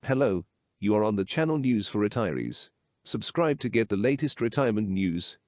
Hello, you are on the channel News for Retirees. Subscribe to get the latest retirement news.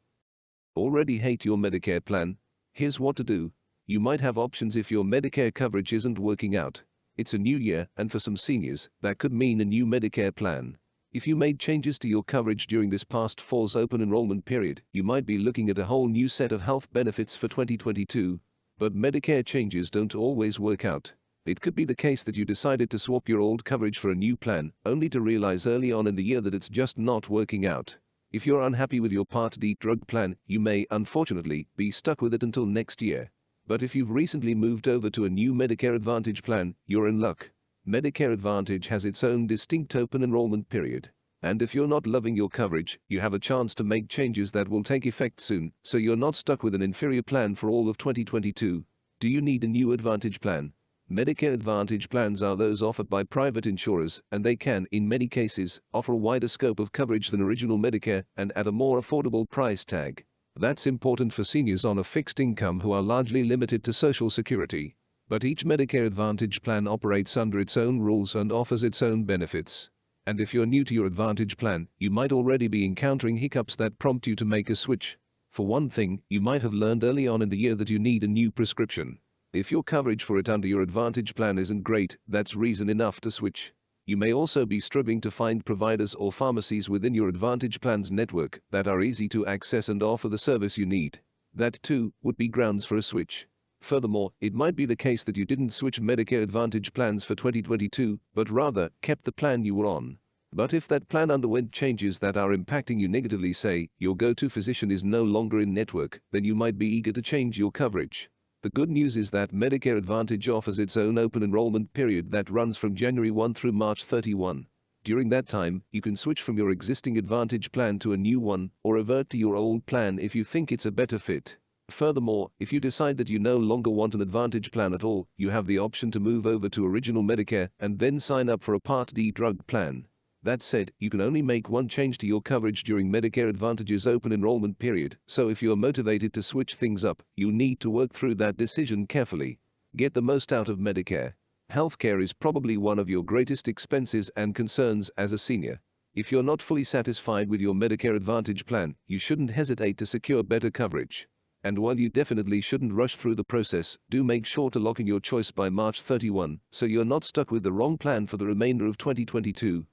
Already hate your Medicare plan? Here's what to do. You might have options if your Medicare coverage isn't working out. It's a new year, and for some seniors, that could mean a new Medicare plan. If you made changes to your coverage during this past fall's open enrollment period, you might be looking at a whole new set of health benefits for 2022. But Medicare changes don't always work out. It could be the case that you decided to swap your old coverage for a new plan, only to realize early on in the year that it's just not working out. If you're unhappy with your Part D drug plan, you may, unfortunately, be stuck with it until next year. But if you've recently moved over to a new Medicare Advantage plan, you're in luck. Medicare Advantage has its own distinct open enrollment period. And if you're not loving your coverage, you have a chance to make changes that will take effect soon, so you're not stuck with an inferior plan for all of 2022. Do you need a new Advantage plan? Medicare Advantage plans are those offered by private insurers, and they can, in many cases, offer a wider scope of coverage than original Medicare and at a more affordable price tag. That's important for seniors on a fixed income who are largely limited to Social Security. But each Medicare Advantage plan operates under its own rules and offers its own benefits. And if you're new to your Advantage plan, you might already be encountering hiccups that prompt you to make a switch. For one thing, you might have learned early on in the year that you need a new prescription. If your coverage for it under your Advantage plan isn't great, that's reason enough to switch. You may also be struggling to find providers or pharmacies within your Advantage plan's network that are easy to access and offer the service you need. That, too, would be grounds for a switch. Furthermore, it might be the case that you didn't switch Medicare Advantage plans for 2022, but rather kept the plan you were on. But if that plan underwent changes that are impacting you negatively, say, your go-to physician is no longer in network, then you might be eager to change your coverage. The good news is that Medicare Advantage offers its own open enrollment period that runs from January 1 through March 31. During that time, you can switch from your existing Advantage plan to a new one, or revert to your old plan if you think it's a better fit. Furthermore, if you decide that you no longer want an Advantage plan at all, you have the option to move over to Original Medicare and then sign up for a Part D drug plan. That said, you can only make one change to your coverage during Medicare Advantage's open enrollment period, so if you're motivated to switch things up, you need to work through that decision carefully. Get the most out of Medicare. Healthcare is probably one of your greatest expenses and concerns as a senior. If you're not fully satisfied with your Medicare Advantage plan, you shouldn't hesitate to secure better coverage. And while you definitely shouldn't rush through the process, do make sure to lock in your choice by March 31, so you're not stuck with the wrong plan for the remainder of 2022.